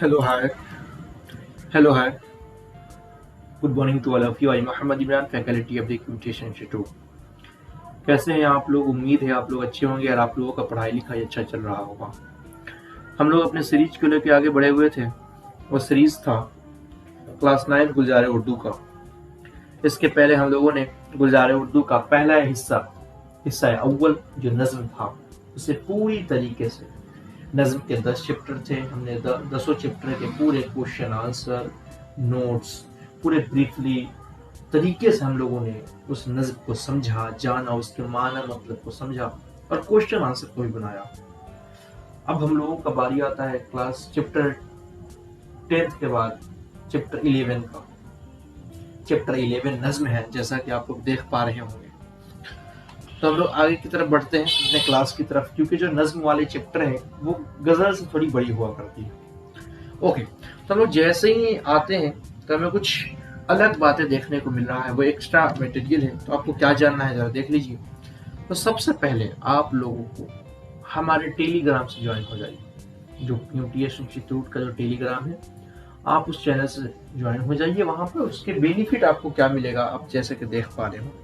Hello, hi. Hello, hi. Good morning to all of you. I'm Mohammad Imran, faculty of the Communication Institute. कैसे हैं आप लोग? उम्मीद है आप लोग अच्छे होंगे और आप लोगों का पढ़ाई लिखाई अच्छा चल रहा होगा। हम लोग अपने सीरीज को लेकर आगे बढ़े हुए थे। वो सीरीज था क्लास 9 गुलजार उर्दू का। इसके पहले हम लोगों ने गुलजार उर्दू का पहला हिस्सा अव्वल जो नज्म था उसे पूरी तरीके से, नज्म के 10 चैप्टर थे, हमने 10 चैप्टर के पूरे क्वेश्चन आंसर नोट्स पूरे ब्रीफली तरीके से हम लोगों ने उस नज्म को समझा, जाना, उसके माना मतलब को समझा और क्वेश्चन आंसर को भी बनाया। अब हम लोगों का बारी आता है क्लास चैप्टर 10 के बाद चैप्टर 11 का। चैप्टर 11 नज्म है, जैसा कि आप लोग देख पा रहे होंगे। तो हम लोग आगे की तरफ बढ़ते हैं अपने क्लास की तरफ, क्योंकि जो नज्म वाले चैप्टर है वो गजल से थोड़ी बड़ी हुआ करती है। ओके, तो हम लोग जैसे ही आते हैं तो हमें कुछ अलग बातें देखने को मिल रहा है, वो एक्स्ट्रा मटेरियल है। तो आपको क्या जानना है जरा देख लीजिए। तो सबसे पहले आप लोगों को हमारे टेलीग्राम से ज्वाइन हो जाइए। जो यूटीएस इंस्टीट्यूट का जो टेलीग्राम है, आप उस चैनल से ज्वाइन हो जाइए। वहां पर उसके बेनिफिट आपको क्या मिलेगा, आप जैसे कि देख पा रहे होंगे।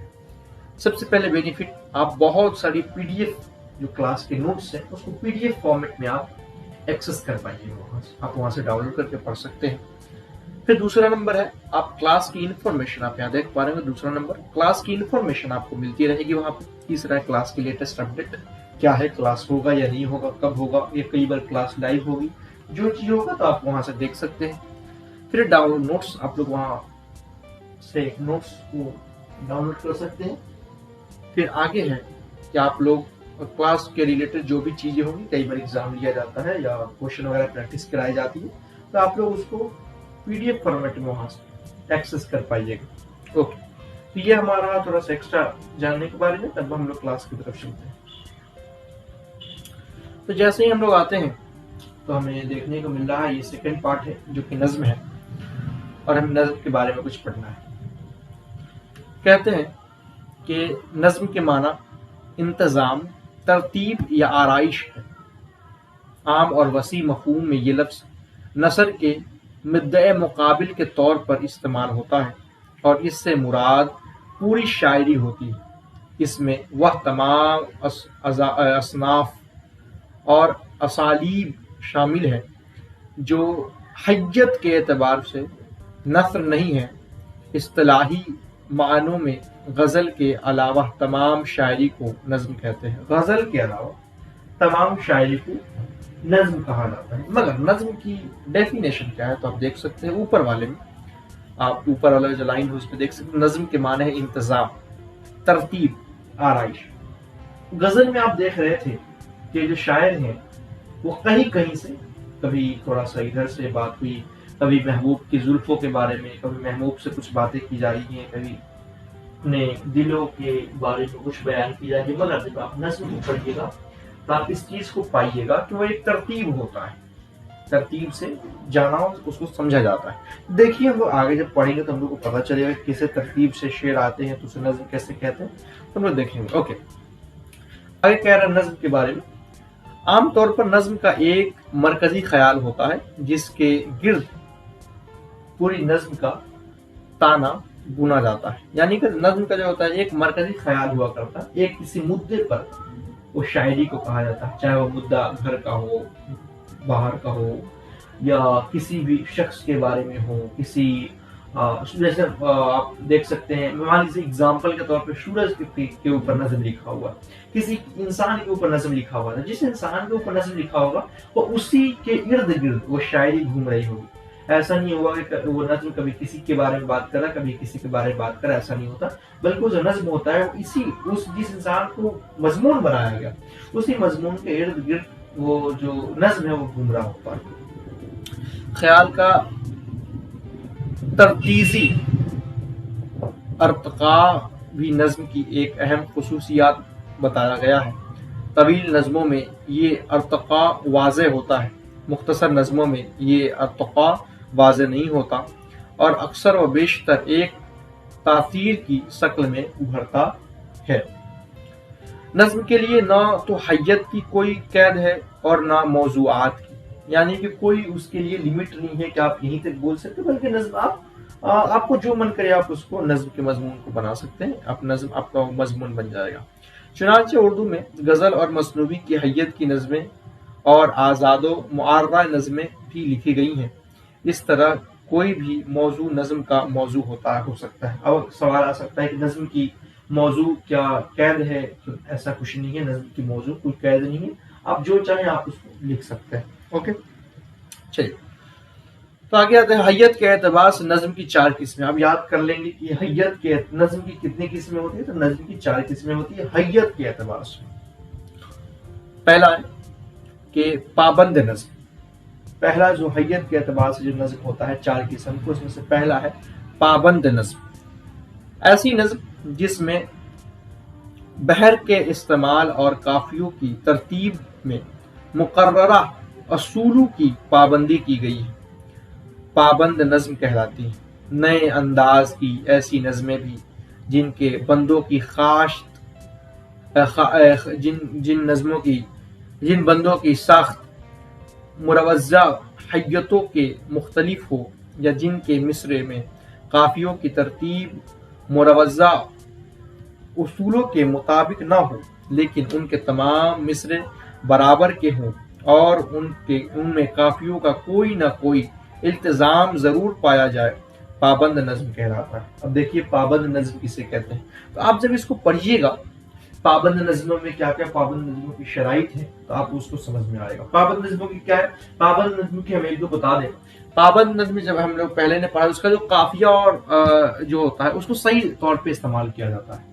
सबसे पहले बेनिफिट, आप बहुत सारी पीडीएफ जो क्लास के नोट्स हैं उसको पीडीएफ फॉर्मेट में आप एक्सेस कर पाइए। आप वहां से डाउनलोड करके पढ़ सकते हैं। फिर दूसरा नंबर है, आप क्लास की इन्फॉर्मेशन, आप यहाँ देख पा रहे हैं दूसरा नंबर, क्लास की इन्फॉर्मेशन आपको मिलती रहेगी वहां पर। तीसरा है क्लास की लेटेस्ट अपडेट, क्या है, क्लास होगा या नहीं होगा, कब होगा, ये कई बार क्लास लाइव होगी, जो चीज होगा तो आप वहां से देख सकते हैं। फिर डाउनलोड नोट्स, आप लोग वहां से नोट्स को डाउनलोड कर सकते हैं। फिर आगे है कि आप लोग क्लास के रिलेटेड जो भी चीजें होंगी, कई बार एग्जाम लिया जाता है या क्वेश्चन वगैरह प्रैक्टिस कराई जाती है, तो आप लोग उसको पीडीएफ फॉर्मेट में वहां से एक्सेस कर पाइएगा। ओके, तो ये हमारा थोड़ा सा एक्स्ट्रा जानने के बारे में। तब हम लोग क्लास की तरफ चलते हैं। तो जैसे ही हम लोग आते हैं तो हमें देखने को मिल रहा है ये सेकंड पार्ट है जो कि नज्म है, और हमें नज्म के बारे में कुछ पढ़ना है। कहते हैं कि नज्म के माना इंतजाम, तरतीब या आराइश है। आम और वसी मफहूम में ये लफ्ज़ नसर के मुद्दे मुकाबिल के तौर पर इस्तेमाल होता है और इससे मुराद पूरी शायरी होती है। इसमें वह तमाम असनाफ और असालीब शामिल है जो हैयत के एतबार से नस्र नहीं है। इस्तिलाही मानों में गज़ल के अलावा तमाम शायरी को नज़्म कहते हैं। गज़ल के अलावा तमाम शायरी को नज़्म कहा जाता है। मगर नज़्म की डेफिनेशन क्या है तो आप देख सकते हैं ऊपर वाले में। आप ऊपर वाला जो लाइन है उस पर देख सकते हैं, नज़्म के माने है इंतज़ाम, तरतीब, आराइश। गज़ल में आप देख रहे थे कि जो शायर हैं वो कहीं कहीं से, कभी थोड़ा सा इधर से बात हुई, कभी महबूब की जुल्फों के बारे में, कभी महबूब से कुछ बातें की जा रही हैं, कभी अपने दिलों के बारे में कुछ बयान किया जाए। मगर जब आप नज़्म को पढ़िएगा तो आप इस चीज को पाइएगा कि वो एक तरतीब होता है, तरतीब से जाना उसको समझा जाता है। देखिए हम लोग आगे जब पढ़ेंगे तो हम लोग को पता चलेगा किसे तरतीब से शेर आते हैं तो उसे नज़्म कैसे कहते हैं, तो हम लोग देखेंगे। ओके, आगे कह रहा है नज़्म के बारे में। आमतौर पर नज़्म का एक मरकजी ख्याल होता है जिसके गिर्द पूरी नज़्म का ताना बुना जाता है। यानी कि नज़्म का जो होता है एक मरकजी ख्याल हुआ करता है, एक किसी मुद्दे पर वो शायरी को कहा जाता है, चाहे वो मुद्दा घर का हो, बाहर का हो, या किसी भी शख्स के बारे में हो, किसी जैसे आप देख सकते हैं, मान लीजिए एग्जाम्पल के तौर पे सूरज के ऊपर नज़्म लिखा हुआ, किसी इंसान के ऊपर नज़्म लिखा हुआ था, जिस इंसान के ऊपर नज़्म लिखा होगा वो उसी के इर्द गिर्द वो शायरी घूम रही होगी। ऐसा नहीं होगा कि वो नज़्म कभी किसी के बारे में बात कर रहा, कभी किसी के बारे में बात कर रहा, ऐसा नहीं होता। बल्कि जो नज़्म होता है वो इसी जिस इंसान को मजमून बनाया गया उसी मजमून के इर्द गिर्द वो जो नज़्म है वो घूम रहा होता है। ख्याल का तरतीजी अर्तका भी नज़्म की एक अहम खुसूसियात बताया गया है। तवील नज़्मों में ये अर्तका वाज़े होता है, मुख्तसर नज़्मों में ये अर्तका वाज़े नहीं होता और अक्सर व बेशतर एक तासीर की शक्ल में उभरता है। नज़्म के लिए ना तो हैयत की कोई कैद है और ना मौज़ूआत की, یعنی کہ کوئی اس کے لیے لمٹ نہیں ہے کہ آپ یہیں تک بول سکتے، بلکہ نظم آپ کو جو من کرے آپ اس کو نظم کے مضمون کو بنا سکتے ہیں، اب نظم آپ کا مضمون بن جائے گا۔ چنانچہ اردو میں غزل اور مثنوی کی حیت کی نظمیں اور آزاد و معرہ نظمیں بھی لکھی گئی ہیں۔ اس طرح کوئی بھی موضوع نظم کا موضوع ہو سکتا ہے۔ اب سوال آ سکتا ہے کہ نظم کی موضوع کیا قید ہے؟ ایسا کچھ نہیں ہے، نظم کی موضوع کوئی قید نہیں ہے، آپ جو چاہیں آپ اس کو لکھ سکتے ہیں۔ اوکے، چلیے تو آگے آتے ہیں حیت کے اعتبار سے نظم کی 4 قسمیں۔ آپ یاد کر لیں گے کہ حیت کے نظم کی کتنی قسمیں ہوتی ہیں، تو نظم کی 4 قسمیں ہوتی ہے حیت کے اعتبار سے۔ پہلا ہے کہ پابند نظم۔ پہلا جو حیت کے اعتبار سے جو نظم ہوتا ہے 4 قسم کو، اس میں سے پہلا ہے پابند نظم۔ ایسی نظم جس میں بحر کے استعمال اور قافیوں کی ترتیب میں مقررہ اصولوں کی پابندی کی گئی ہے، پابند نظم کہلاتی ہیں۔ نئے انداز کی ایسی نظمیں بھی جن کے بندوں کی جن بندوں کی ساخت مروضع حیتوں کے مختلف ہو، یا جن کے مصرے میں قافیوں کی ترتیب مروضع اصولوں کے مطابق نہ ہو، لیکن ان کے تمام مصرے برابر کے ہوں اور ان میں قافیوں کا کوئی نہ کوئی التزام ضرور پایا جائے، پابند نظم کہلاتا ہے۔ اب دیکھیے پابند نظم کسے کہتے ہیں، تو آپ جب اس کو پڑھیے گا پابند نظموں میں کیا کیا پابند نظموں کی شرائط ہے، تو آپ اس کو سمجھ میں آئے گا۔ پابند نظموں کی کیا ہے، پابند نظموں کی ہم ایک دو بتا دیں۔ پابند نظم جب ہم لوگ پہلے نے پڑھا، اس کا جو قافیہ اور جو ہوتا ہے اس کو صحیح طور پہ استعمال کیا جاتا ہے،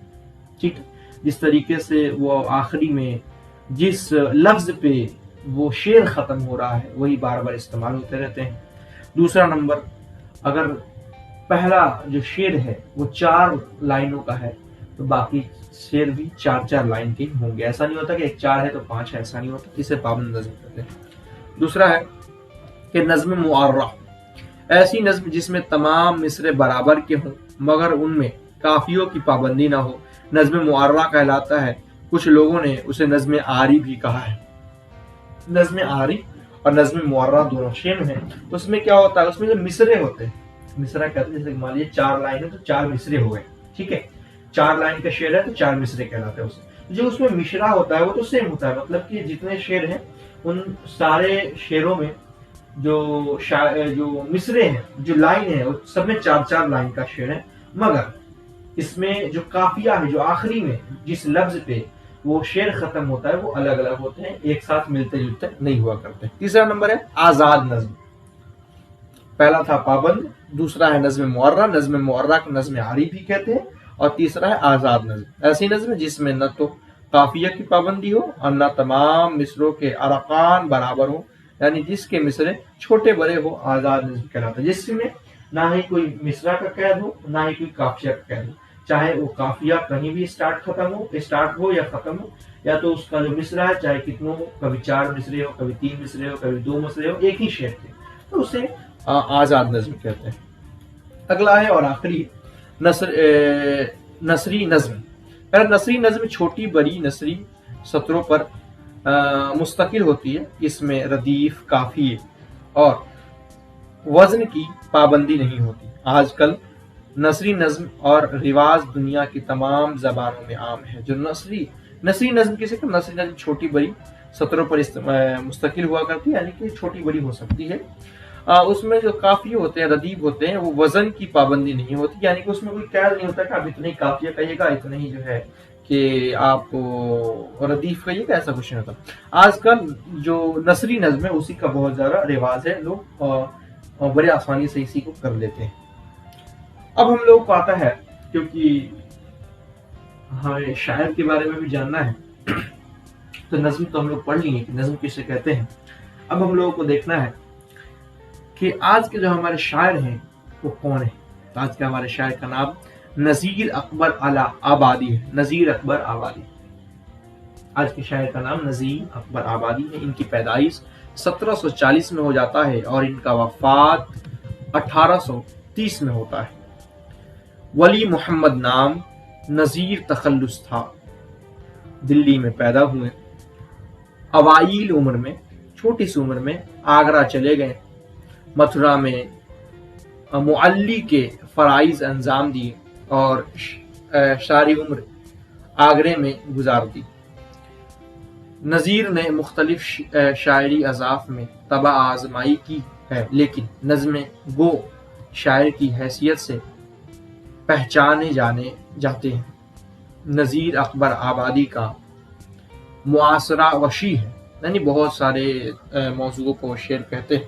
ٹھیک ہے، جس طریقے سے وہ آخری میں جس لفظ پہ وہ شعر ختم ہو رہا ہے وہی بار بار استعمال ہوتے رہتے ہیں۔ دوسرا نمبر، اگر پہلا جو شعر ہے وہ 4 لائنوں کا ہے تو باقی شعر بھی 4 لائن کے ہوں گے، ایسا نہیں ہوتا کہ ایک 4 ہے تو 5 ہے، ایسا نہیں ہوتا، اسے پابند نظم کہتے ہیں۔ دوسرا ہے کہ نظم معرہ، ایسی نظم جس میں تمام مصرے برابر کے ہوں مگر ان میں قافیوں کی پابندی نہ ہو، نظم معرہ کہلاتا ہے۔ کچھ لوگوں نے اسے نظم آری بھی کہا ہے۔ نظم آری اور نظم معرہ دونوں شیم ہیں۔ اس میں کیا ہوتا ہے، اس میں جو مصرے ہوتے ہیں، مصرع کہتے ہیں، جیسے مان لیجیے 4 لائن ہے تو 4 مصرے ہو گئے، ٹھیک ہے، 4 لائن کا شعر ہے تو 4 مصرے کہلاتے ہیں اسے۔ جو اس میں مشرا ہوتا ہے وہ تو سیم ہوتا ہے، مطلب کہ جتنے شعر ہیں ان سارے شعروں میں جو مصرے ہیں، جو لائن ہے، سب میں 4 لائن کا شعر ہے، مگر اس میں جو قافیہ ہے، جو آخری میں جس لفظ پہ وہ شعر ختم ہوتا ہے وہ الگ الگ ہوتے ہیں، ایک ساتھ ملتے جلتے نہیں ہوا کرتے۔ تیسرا نمبر ہے آزاد نظم۔ پہلا تھا پابند، دوسرا ہے نظم معرہ، نظم معرہ کو نظم آری بھی کہتے ہیں، اور تیسرا ہے آزاد نظم۔ ایسی نظم جس میں نہ تو قافیہ کی پابندی ہو اور نہ تمام مصروں کے ارکان برابر ہو، یعنی جس کے مصرے چھوٹے بڑے ہو، آزاد نظم کہلاتا ہے، جس میں نہ ہی کوئی مصرع کا قید ہو نہ ہی کوئی قافیہ کا قید ہو، چاہے وہ قافیہ کہیں بھی اسٹارٹ ہو یا ختم ہو، یا تو اس کا جو مصرع ہے چاہے کتنوں ہو، کبھی 4 مصرے ہو، کبھی 3 مصرے ہو، کبھی 2 مصرے ہو، ایک ہی شعر کے، تو اسے آزاد نظم کہتے ہیں۔ اگلا ہے اور آخری نثری نظم۔ نثری نظم چھوٹی بڑی نثری سطروں پر مستقل ہوتی ہے، اس میں ردیف، قافیے اور وزن کی پابندی نہیں ہوتی۔ آج کل نثری نظم اور رواج دنیا کی تمام زبانوں میں عام ہے۔ جو نثری نظم کسی کا، نثری نظم چھوٹی بڑی سطروں پر مستقل ہوا کرتی ہے، یعنی کہ چھوٹی بڑی ہو سکتی ہے۔ اس میں جو قافیے ہوتے ہیں، ردیف ہوتے ہیں، وہ وزن کی پابندی نہیں ہوتی، یعنی کہ اس میں کوئی قید نہیں ہوتا کہ آپ اتنے قافیہ کہیے گا، اتنے ہی جو ہے کہ آپ ردیف کہیے گا، ایسا کچھ نہیں ہوتا۔ آج کل جو نثری نظم ہے اسی کا بہت زیادہ رواج ہے، لوگ بڑے آسانی سے اسی کو کر لیتے ہیں۔ اب ہم لوگوں کو آتا ہے، کیونکہ ہمیں شاعر کے بارے میں بھی جاننا ہے، تو نظم تو ہم لوگ پڑھ لیے کہ نظم کسے کہتے ہیں۔ اب ہم لوگوں کو دیکھنا ہے کہ آج کے جو ہمارے شاعر ہیں وہ کون ہیں۔ تو آج کے ہمارے شاعر کا نام نذیر اکبر آبادی ہے۔ نذیر اکبر آبادی، آج کے شاعر کا نام نذیر اکبر آبادی ہے۔ ان کی پیدائش 1740 میں ہو جاتا ہے اور ان کا وفات 1830 میں ہوتا ہے۔ ولی محمد نام، نذیر تخلص تھا، دلی میں پیدا ہوئے۔ اوائل عمر میں چھوٹی سی عمر میں آگرہ چلے گئے، متھرا میں معلی کے فرائض انجام دیے اور ساری عمر آگرے میں گزار دی۔ نذیر نے مختلف شاعری اضاف میں طبع آزمائی کی ہے، لیکن نظم گو شاعر کی حیثیت سے پہچانے جاتے ہیں۔ نذیر اکبر آبادی کا معاصرہ وسیع ہے، یعنی بہت سارے موضوعوں کو شعر کہتے ہیں۔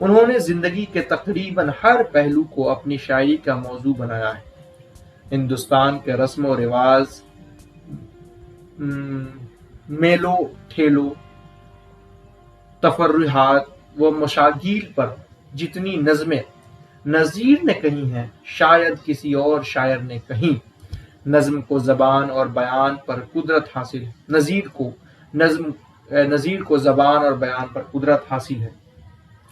انہوں نے زندگی کے تقریباً ہر پہلو کو اپنی شاعری کا موضوع بنایا ہے۔ ہندوستان کے رسم و رواج، میلو ٹھیلو، تفریحات و مشاغل پر جتنی نظمیں نذیر نے کہی ہیں شاید کسی اور شاعر نے کہیں۔ نظم کو زبان اور بیان پر قدرت حاصل ہے۔ نذیر کو زبان اور بیان پر قدرت حاصل ہے۔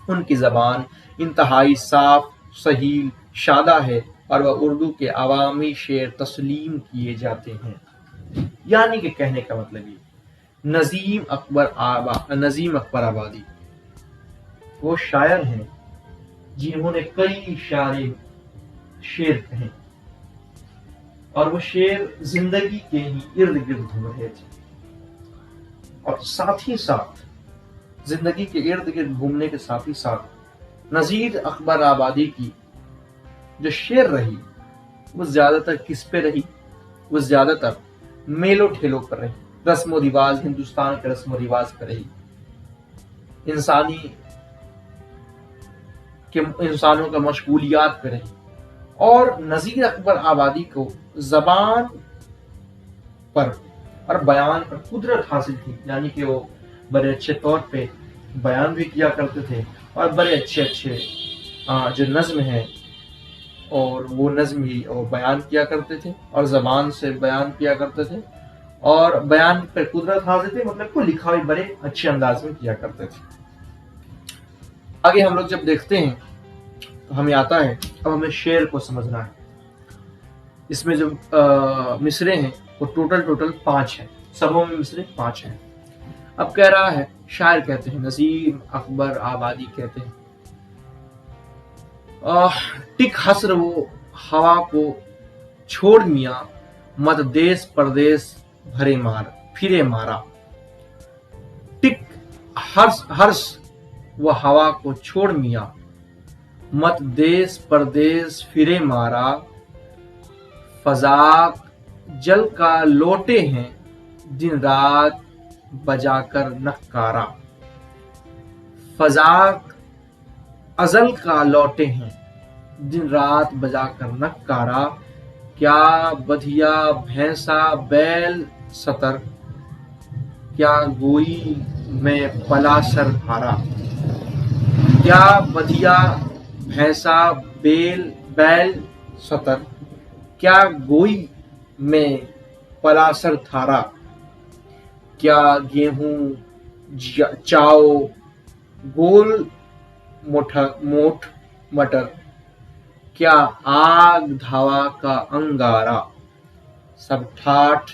ان کی زبان انتہائی صاف، سہیل، سادہ ہے اور وہ اردو کے عوامی شعر تسلیم کیے جاتے ہیں۔ یعنی کہ کہنے کا مطلب یہ نظیم اکبر آبادی وہ شاعر ہیں جنہوں نے کئی شعر کہے اور وہ شعر زندگی کے ہی ارد گرد گھوم رہے تھے، اور ساتھ ہی ساتھ زندگی کے ارد گرد گھومنے کے ساتھ ہی ساتھ نذیر اکبر آبادی کی جو شعر رہی وہ زیادہ تر کس پہ رہی؟ وہ زیادہ تر میلو ٹھیلوں پر رہی، رسم و رواج، ہندوستان کے رسم و رواج پر رہی، انسانوں کا مشغولیات پہ رہی۔ اور نذیر اکبر آبادی کو زبان پر اور بیان پر قدرت حاصل تھی، یعنی کہ وہ بڑے اچھے طور پہ بیان بھی کیا کرتے تھے اور بڑے اچھے جو نظم ہیں اور وہ نظم ہی وہ بیان کیا کرتے تھے اور زبان سے بیان کیا کرتے تھے اور بیان پر قدرت حاصل تھی، مطلب کو لکھا بھی بڑے اچھے انداز میں کیا کرتے تھے۔ آگے ہم لوگ جب دیکھتے ہیں تو ہمیں آتا ہے، اب ہمیں شعر کو سمجھنا ہے۔ اس میں جو مصرے ہیں وہ ٹوٹل 5 ہیں، سبوں میں مصرے 5 ہیں۔ اب کہہ رہا ہے، شاعر کہتے ہیں، نظیر اکبر آبادی کہتے ہیں، ٹک حسر وہ ہوا کو چھوڑ میاں، مت دیس پردیس پھرے مارا۔ ٹک ہرس وہ ہوا کو چھوڑ میاں، مت دیس پردیس پھرے مارا۔ فضاق جل کا لوٹے ہیں، دن رات بجا کر نکارا۔ فضاق ازل کا لوٹے ہیں، دن رات بجا کر نکارا۔ کیا بدھیا بھینسا بیل ستر، کیا گوئی میں پلا سر دھارا۔ کیا بدھیا بھینسا بیل ستر، کیا گوئی میں پلا سر دھارا۔ کیا گیہوں چاؤ گول موٹھ مٹر، کیا آگ دھاوا کا انگارا۔ سب ٹھاٹھ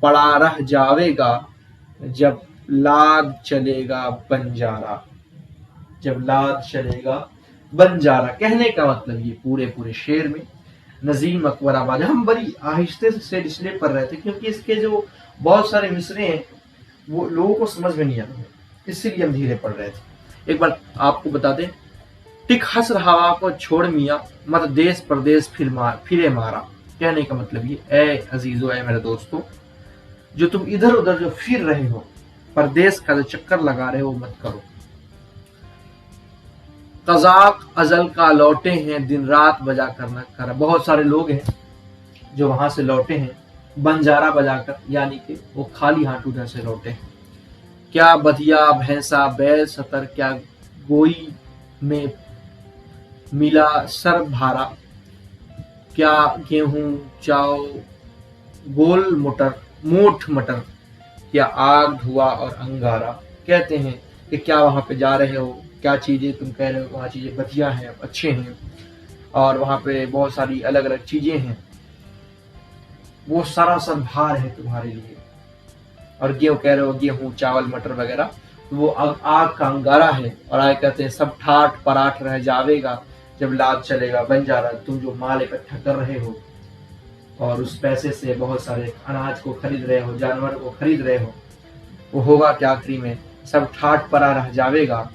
پڑا رہ جاوے گا، جب لاد چلے گا بنجارا۔ جب لاد چلے گا بنجارا، کہنے کا مطلب یہ پورے شعر میں نظیم اکبر آبادی، ہم بڑی آہستہ سے اس لیے پڑھ رہے تھے کیونکہ اس کے جو بہت سارے مصرے ہیں وہ لوگوں کو سمجھ میں نہیں آ رہے، اس لیے ہم دھیرے پڑھ رہے تھے۔ ایک بار آپ کو بتا دیں، ٹک حسر ہوا کو چھوڑ میاں، مت دیس پردیس پھرے مارا، کہنے کا مطلب یہ، اے عزیزو، اے میرے دوستو، جو تم ادھر ادھر جو پھر رہے ہو، پردیس کا جو چکر لگا رہے ہو، مت کرو۔ قزاق ازل کا لوٹے ہیں، دن رات بجا کر نکارا، بہت سارے لوگ ہیں جو وہاں سے لوٹے ہیں بنجارا بجا کر، یعنی کہ وہ خالی ہاتھ ادھر سے لوٹے ہیں۔ کیا بدھیا بھینسا بیل ستر، کیا گوئی میں ملا سر بھارا۔ کیا گیہوں چاؤ گول موٹھ مٹر، کیا آگ دھوا اور انگارا۔ کہتے ہیں کہ کیا وہاں پہ جا رہے ہو، کیا چیزیں تم کہہ رہے ہو، وہاں چیزیں بدھیا ہیں، اچھے ہیں، اور وہاں پہ بہت ساری الگ الگ چیزیں ہیں، وہ سراسر بھار ہے تمہارے لیے۔ اور गेहूँ कह रहे हो, गेहूँ चावल मटर वगैरह, तो वो आग का अंगारा है। और आगे कहते हैं सब ठाठ पराठ रह जावेगा जब लाद चलेगा बंजारा। तुम जो माल इकट्ठा कर रहे हो और उस पैसे से बहुत सारे अनाज को खरीद रहे हो, जानवर को खरीद रहे हो, वो होगा क्या आखिरी में? सब ठाठ परा रह जावेगा।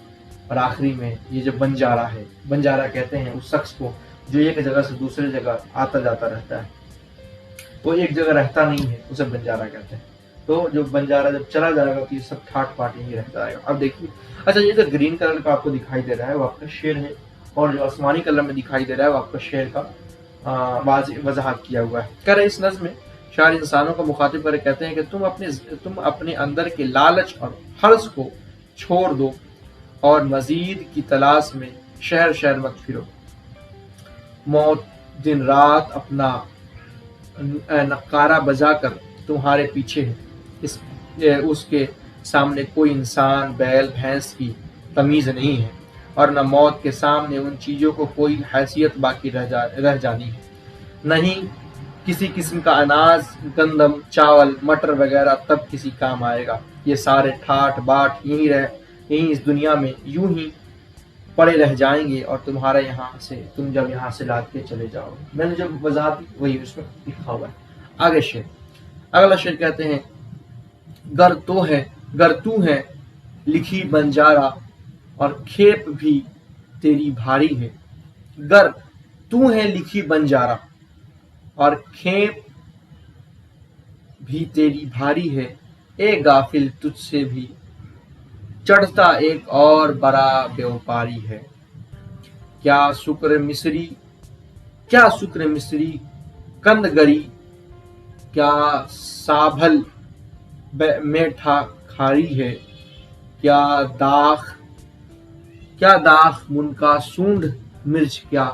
और आखिरी में ये जो बंजारा है, बंजारा कहते हैं उस शख्स को जो एक जगह से दूसरी जगह आता जाता रहता है, वो एक जगह रहता नहीं है, उसे बंजारा कहते हैं। तो जो बंजारा जब चला जाएगा तो ये सब ठाठ पाठ ही रह जाएगा। अब देखिए, अच्छा ये जो ग्रीन कलर का आपको दिखाई दे रहा है वो आपका शेर है, और जो आसमानी कलर में दिखाई दे रहा है वो आपका शेर का वजाहत किया हुआ है। कह रहे इस नज़्म में शायर इंसानों को मुखातिब करके कहते हैं कि तुम अपने अंदर के लालच और हर्ष को छोड़ दो और मजीद की तलाश में शहर शहर मत फिरो। मौत दिन रात अपना नक्कारा बजाकर तुम्हारे पीछे है। उसके सामने कोई इंसान बैल भैंस की तमीज नहीं है, और न मौत के सामने उन चीजों को कोई हैसियत बाकी रह जानी है। नहीं किसी किस्म का अनाज, गंदम, चावल, मटर वगैरह तब किसी काम आएगा। ये सारे ठाठ बाट यहीं इस दुनिया में यूं ही पड़े रह जाएंगे, और तुम जब यहाँ से लाद के चले जाओगे। मैंने जब वजाहत दी वही उसमें लिखा हुआ है। आगे शेर, अगला शेर कहते हैं, गर तू है लिखी बंजारा और खेप भी तेरी भारी है। गर तू है लिखी बंजारा और खेप भी तेरी भारी है। ए गाफिल तुझसे भी चढ़ता एक और बड़ा व्यापारी है। क्या शुक्र मिस्री कंदगरी, क्या साभल मेठा खारी है। क्या दाख मुनका सूंढ मिर्च, क्या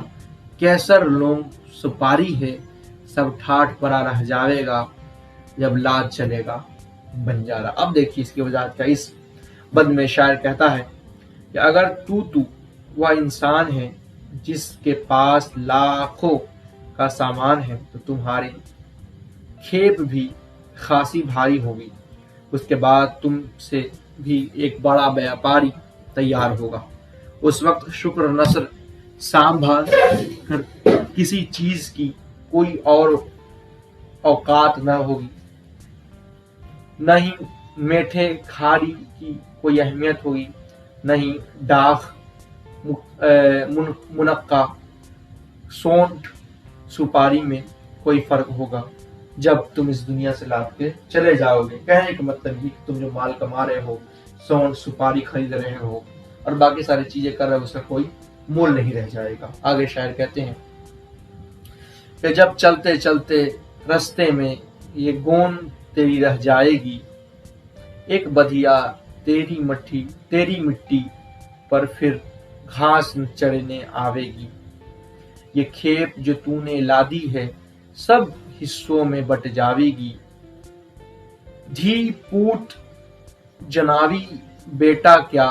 कैसर लौंग सुपारी है। सब ठाठ परा रह जावेगा जब लाद चलेगा बंजारा। अब देखिए इसकी वजह क्या। इस बद में शायर कहता है कि अगर तू वह इंसान है जिसके पास लाखों का सामान है, तो तुम्हारी खेप भी खासी भारी होगी। उसके बाद तुमसे भी एक बड़ा व्यापारी तैयार होगा। उस वक्त शुक्र नस्र संभाल कर किसी चीज की कोई और औकात न होगी, न ही मीठे खारी की कोई अहमियत होगी, न ही डाख मुनक्का सोंठ सुपारी में कोई फर्क होगा जब तुम इस दुनिया से लाद के चले जाओगे। कहने का मतलब ये, तुम जो माल कमा रहे हो, सोंठ सुपारी खरीद रहे हो और बाकी सारी चीजें कर रहे हो, उसका कोई मोल नहीं रह जाएगा। आगे शायर कहते हैं कि जब चलते चलते रास्ते में ये गोंद तेरी रह जाएगी, एक बधिया तेरी मिट्टी पर फिर घास चढ़ने आवेगी। ये खेप जो तूने लादी है सब हिस्सों में बट जावेगी। धी पूत जनावी बेटा क्या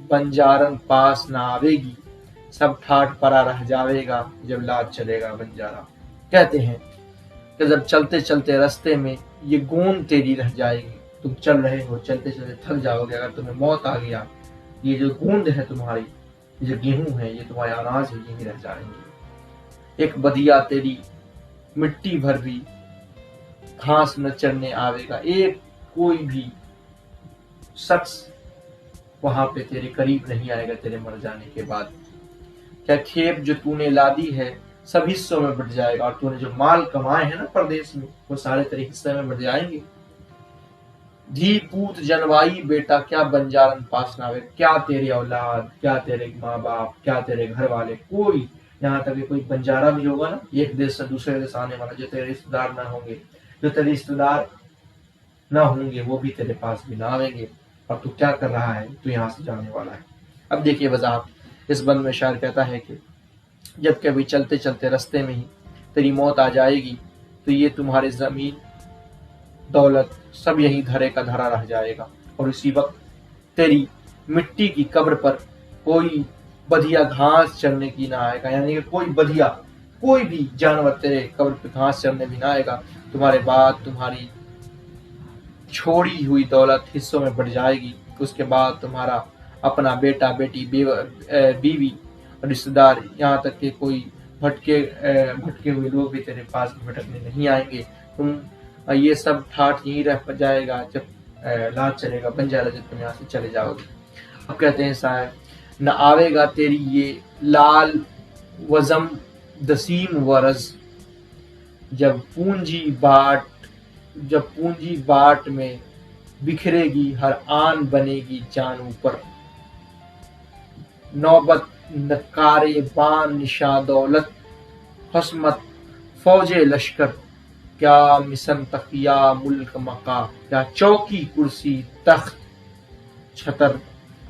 बंजारन पास ना आवेगी। सब ठाठ परा रह जावेगा जब लाद चलेगा बंजारा। कहते हैं कि जब चलते चलते रास्ते में ये गोंद तेरी रह जाएगी, तुम चल रहे हो, चलते चलते थक जाओगे, अगर तुम्हें मौत आ गया, ये जो गोंद है तुम्हारी, ये जो गेहूं है, ये तुम्हारे अनाज है, यही रह जाएंगे। एक बदिया तेरी मिट्टी भर भी घास न चरने आवेगा। एक कोई भी शख्स वहां पे तेरे करीब नहीं आएगा तेरे मर जाने के बाद। क्या खेप जो तूने लादी है सब हिस्सों में बट जाएगा, और तूने जो माल कमाए हैं ना परदेश में, वो सारे तेरे हिस्से में बट जाएंगे। धी पूत जनवाई बेटा क्या बंजारन पास ना आवे। क्या तेरी औलाद, क्या तेरे माँ बाप, क्या तेरे घर वाले, कोई यहाँ तक कि कोई बंजारा भी होगा ना, एक देश से दूसरे देश आने वाला, जो तेरे रिश्तेदार ना होंगे, जो तेरे रिश्तेदार ना होंगे, वो भी तेरे पास भी ना आवेंगे। और तू क्या कर रहा है, तू यहाँ से जाने वाला है। अब देखिए वजाहत इस बंद में शायर कहता है कि जब कभी चलते चलते रास्ते में ही तेरी मौत आ जाएगी, तो ये तुम्हारे जमीन दौलत सब यही धरे का धरा रह जाएगा, और इसी वक्त तेरी मिट्टी की कब्र पर कोई बधिया घास चरने की ना आएगा। यानी कि कोई भी जानवर तेरे कब्र पे घास चरने भी ना आएगा। तुम्हारे बाद तुम्हारी چھوڑی ہوئی دولت حصوں میں بڑھ جائے گی، اس کے بعد تمہارا اپنا بیٹا بیٹی بیوی اور رشتے دار، یہاں تک کہ کوئی بھٹکے ہوئے لوگ بھی تیرے پاس بھٹکنے نہیں آئیں گے۔ تم یہ سب ٹھاٹھ یہیں رہ جائے گا جب لاج چلے گا، بن جائے گا جب تم یہاں سے چلے جاؤ گے۔ اب کہتے ہیں صاحب، نہ آوے گا تیری یہ لال وزم دسیم ورز، جب پونجی باٹ میں بکھرے گی ہر آن بنے گی جانوں پر، نوبت نکار بان نشاں دولت خصمت فوج لشکر، کیا مسن تقیا ملک مقا، کیا چوکی کرسی تخت چھتر،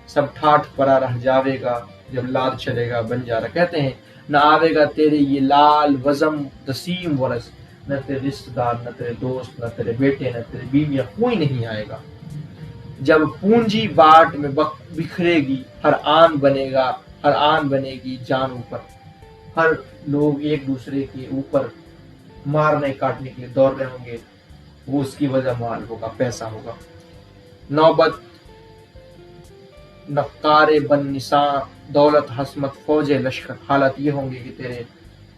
سب ٹھاٹھ پرا رہ جاوے گا جب لاد چلے گا بن جا رہا۔ کہتے ہیں نہ آوے گا تیرے یہ لال وزم دسیم ورث، نہ تیرے رشتے دار، نہ تیرے دوست، نہ تیرے بیٹے، نہ تیرے بیویاں، کوئی نہیں آئے گا۔ جب پونجی باٹ میں بکھرے گی ہر آن بنے گی جانوں پر، ہر لوگ ایک دوسرے کے اوپر مارنے کاٹنے کے لیے دوڑ رہے ہوں گے، وہ اس کی وجہ مال ہوگا، پیسہ ہوگا۔ نوبت نقار بن نساں دولت حسمت فوج لشکر، حالت یہ ہوں گے کہ تیرے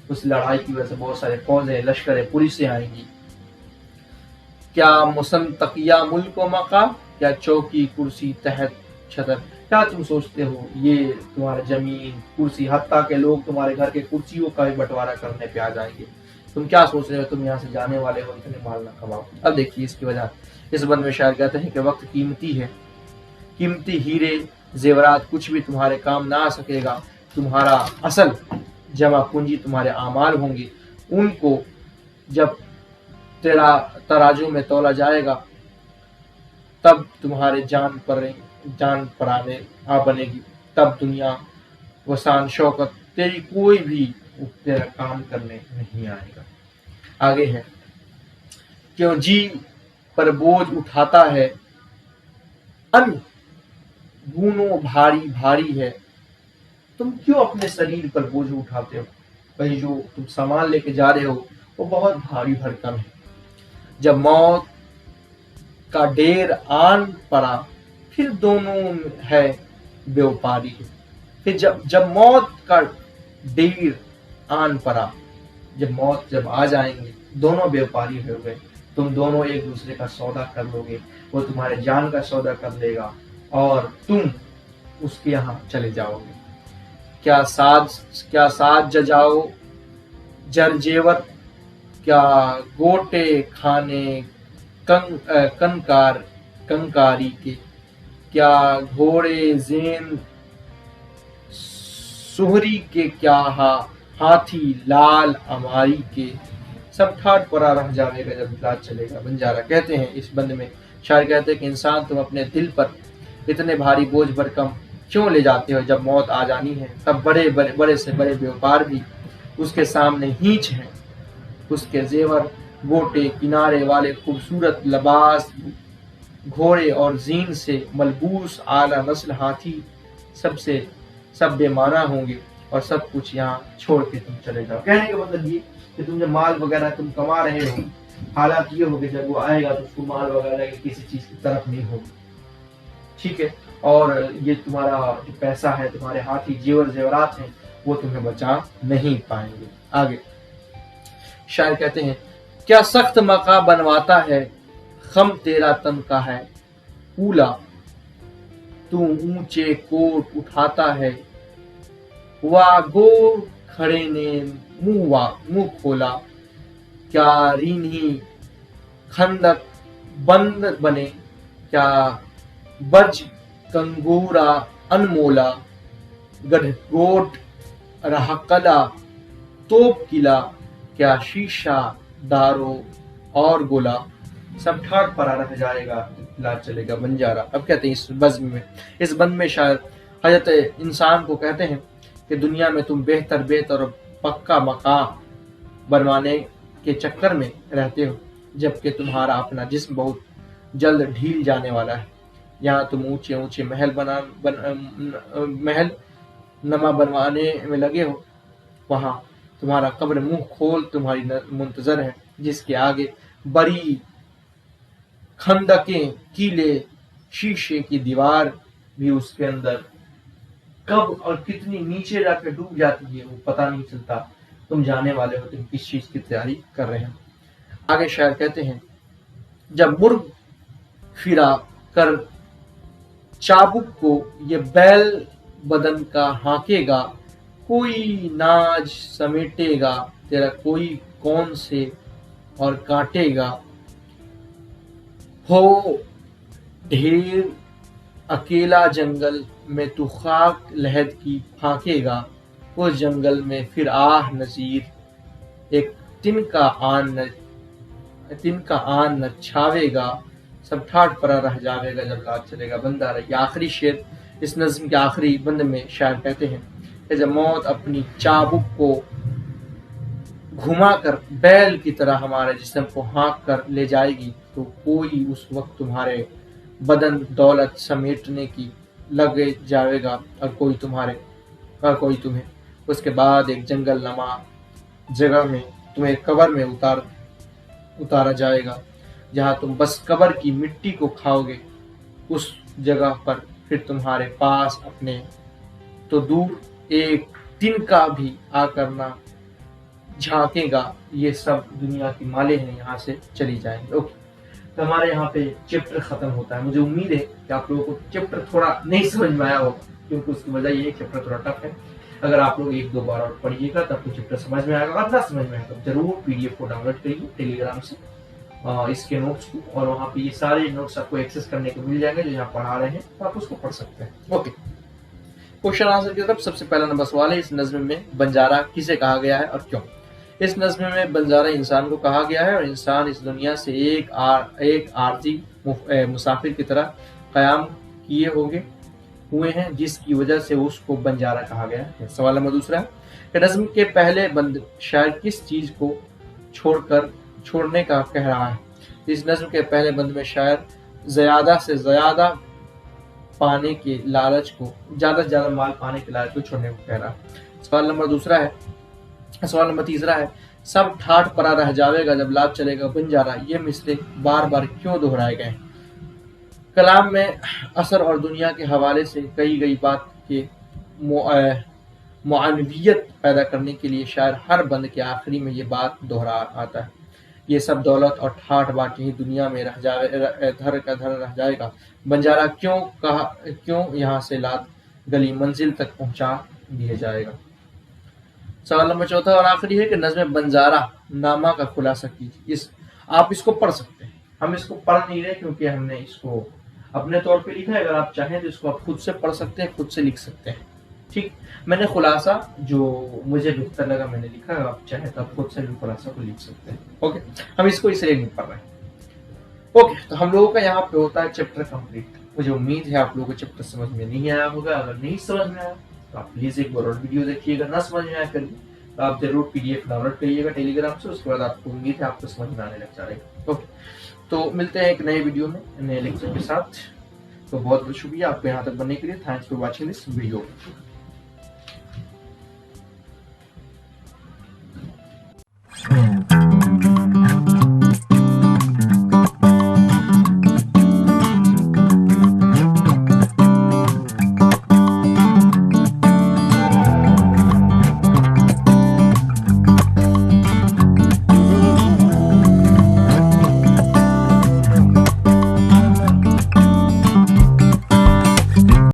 اس لڑائی کی وجہ سے بہت سارے فوجیں، لشکریں، پولیسیں آئیں گی۔ کیا مسنتقیہ ملک و مقا، کیا چوکی کرسی تحت چھتر، کیا تم سوچتے ہو یہ تمہارا زمین کرسی، حتیٰ کہ لوگ تمہارے گھر کے کرسیوں کا بھی بٹوارا کرنے پہ آ جائیں گے، تم کیا سوچ رہے ہو تم یہاں سے جانے والے ہو، اتنے مال نہ کماؤ۔ اب دیکھیے اس کی وجہ، اس بند میں شاعر کہتے ہیں کہ وقت قیمتی ہے، قیمتی ہیرے زیورات کچھ بھی تمہارے کام نہ آ سکے گا، تمہارا اصل جمع پونجی تمہارے اعمال ہوں گے، ان کو جب تیرا ترازو میں تولا جائے گا تب تمہارے جان پرانے بنے گی، تب دنیا وسان شوکت تیری کوئی بھی تیرا کام کرنے نہیں آئے گا۔ آگے ہے، کیوں جی پر بوجھ اٹھاتا ہے ان گونوں بھاری بھاری ہے، تم کیوں اپنے شریر پر بوجھ اٹھاتے ہو؟ بھائی جو تم سامان لے کے جا رہے ہو وہ بہت بھاری بھرکم ہے۔ جب موت کا ڈیر آن پڑا پھر دونوں ہے بیوپاری ہے، پھر جب موت کا ڈیر آن پڑا، جب موت آ جائیں گے دونوں بیوپاری ہو گئے، تم دونوں ایک دوسرے کا سودا کر لو گے، وہ تمہارے جان کا سودا کر لے گا اور تم اس کے یہاں چلے جاؤ گے۔ کیا ساز ججاؤ جر جیور، کیا گوٹے کھانے کنکاری کے، کیا گھوڑے زین سہری کے، کیا ہاتھی لال اماری کے، سب ٹھاٹھ پرا رہ جاوے گا جب لاج چلے گا بن جا رہا۔ کہتے ہیں اس بند میں شاعر کہتے ہیں کہ انسان تم اپنے دل پر اتنے بھاری بوجھ بھرکم کیوں لے جاتے ہو؟ جب موت آ جانی ہے تب بڑے سے بڑے بیوپار بھی اس کے سامنے ہینچ ہیں، اس کے زیور گوٹے کنارے والے خوبصورت لباس گھوڑے اور زین سے ملبوس اعلیٰ نسل ہاتھی سب بے معنی ہوں گے اور سب کچھ یہاں چھوڑ کے تم چلے جاؤ۔ کہنے کا مطلب یہ کہ تم جب مال وغیرہ تم کما رہے ہو، حالات یہ ہوگی جب وہ آئے گا تو اس کو مال وغیرہ کی کسی چیز کی طرف نہیں ہوگی، ٹھیک ہے، اور یہ تمہارا جو پیسہ ہے، تمہارے ہاتھی زیورات ہیں، وہ تمہیں بچا نہیں پائیں گے۔ آگے شاعر کہتے ہیں، کیا سخت مقام بنواتا ہے خم تیرا تن کا ہے پولا، تو اونچے کوٹ اٹھاتا ہے واگو کھڑے نے منہ کھولا، کیا رینھی خندق بند بنے، کیا برج کنگورا انمولا، گڑھ گوٹ رہ قلعہ توپ قلعہ، کیا شیشہ دارو اور گولا، سب ٹھاٹھ پرا رہ جائے گا لاج چلے گا بن جا رہا۔ اب کہتے ہیں اس بند میں شاعر حضرت انسان کو کہتے ہیں کہ دنیا میں تم بہتر اور پکا مقام بنوانے کے چکر میں رہتے ہو، جبکہ تمہارا اپنا جسم بہت جلد ڈھیل جانے والا ہے۔ یہاں تم اونچے محل نما بنوانے میں لگے ہو، وہاں تمہارا قبر منہ کھول تمہاری منتظر ہے، جس کے آگے بڑی खंदकें, कीले, शीशे की दीवार भी उसके अंदर कब और कितनी नीचे जाकर डूब जाती है वो पता नहीं चलता। तुम जाने वाले हो तुम किस चीज की तैयारी कर रहे हो। आगे शायर कहते हैं, जब मुर्ग फिरा कर चाबुक को ये बैल बदन का हाँकेगा, कोई नाज समेटेगा तेरा कोई कौन से और काटेगा। हो ढेर अकेला जंगल में तू खाक लहद की फाकेगा, उस जंगल में फिर आह नजीर एक तिनका आन न छावेगा, सब ठाठ परा रह जावेगा जब रात चलेगा। बंदा रहे। ये आखिरी शेर इस नज्म के आखिरी बंद में शायर कहते हैं कि जब मौत अपनी चाबुक को घुमाकर बैल की तरह हमारे जिस्म को हाँक कर ले जाएगी, तो कोई उस वक्त तुम्हारे बदन दौलत समेटने की लगे जाएगा और कोई तुम्हें उसके बाद एक जंगल नमा जगह में तुम्हें कब्र में उतारा जाएगा, जहां तुम बस कब्र की मिट्टी को खाओगे। उस जगह पर फिर तुम्हारे पास अपने तो दूर एक तिनका भी आकर ना झांकेगा। ये सब दुनिया की माले हैं, यहाँ से चली जाएंगे। ओके, तो हमारे यहाँ पे चैप्टर खत्म होता है। मुझे उम्मीद है कि आप लोगों को चैप्टर थोड़ा नहीं समझ में आया होगा, क्योंकि उसकी वजह ये है चैप्टर थोड़ा टफ है। अगर आप लोग एक दो बार और पढ़िएगा तब तो चैप्टर समझ में आएगा। अगर ना समझ में आएगा जरूर पीडीएफ को डाउनलोड करिए टेलीग्राम से इसके नोट्स को, और वहाँ पे ये सारे नोट्स आपको एक्सेस करने को मिल जाएंगे जो यहाँ पढ़ा रहे हैं, तो आप उसको पढ़ सकते हैं। ओके, क्वेश्चन आंसर की तरफ सबसे पहला नंबर सवाल है, इस नज्म में बंजारा किसे कहा गया है और क्यों? इस नज्म में बंजारा इंसान को कहा गया है, और इंसान इस दुनिया से एक आरजी मुसाफिर की तरह कयाम किए हुए हैं, जिसकी वजह से उसको बंजारा कहा गया है। सवाल नंबर दूसरा है, नज्म के पहले बंद शायर किस चीज को छोड़ने का कह रहा है? इस नज्म के पहले बंद में शायर ज्यादा से ज्यादा पाने के लालच को, ज्यादा से ज्यादा माल पाने के लालच को छोड़ने को कह रहा है। सवाल नंबर तीसरा है, सब ठाठ परा रह जावेगा जब लाभ चलेगा बंजारा, ये मिसरे बार बार क्यों दोहराए गए? कलाम में असर और दुनिया के हवाले से कही गई बात के मुआनवियत पैदा करने के लिए शायर हर बंद के आखिरी में ये बात दोहरा आता है, ये सब दौलत और ठाठ बाट यही दुनिया में धर रह जाएगा। बंजारा क्यों यहाँ से लाद गली मंजिल तक पहुंचा दिया जाएगा। सवाल नंबर चौथा और आखिरी है कि नज़्म बंजारा नामा का खुलासा कीजिए। आप इसको पढ़ सकते हैं, हम इसको पढ़ नहीं रहे क्योंकि हमने इसको अपने तौर पे लिखा है। अगर आप चाहें तो इसको आप खुद से पढ़ सकते हैं, खुद से लिख सकते हैं। ठीक, मैंने खुलासा जो मुझे बेहतर लगा मैंने लिखा, अगर आप चाहें तो आप खुद से भी खुलासा को लिख सकते हैं। ओके, हम इसको इसलिए नहीं पढ़ रहे। ओके, तो हम लोगों का यहाँ पे होता है चैप्टर कंप्लीट। मुझे उम्मीद है आप लोगों को चैप्टर समझ में नहीं आया होगा। अगर नहीं समझ में आया तो आप प्लीज एक बार और वीडियो देखिएगा। ना समझ में आया करिए तो आप जरूर पीडीएफ डाउनलोड करिएगा टेलीग्राम से, उसके बाद आपको उम्मीद है आपको समझ में आने लग जाएगा। ओके, तो मिलते हैं एक नए वीडियो में नए लेक्चर के साथ। तो बहुत बहुत शुक्रिया आपको यहाँ तक बनने के लिए। Thanks for watching this video.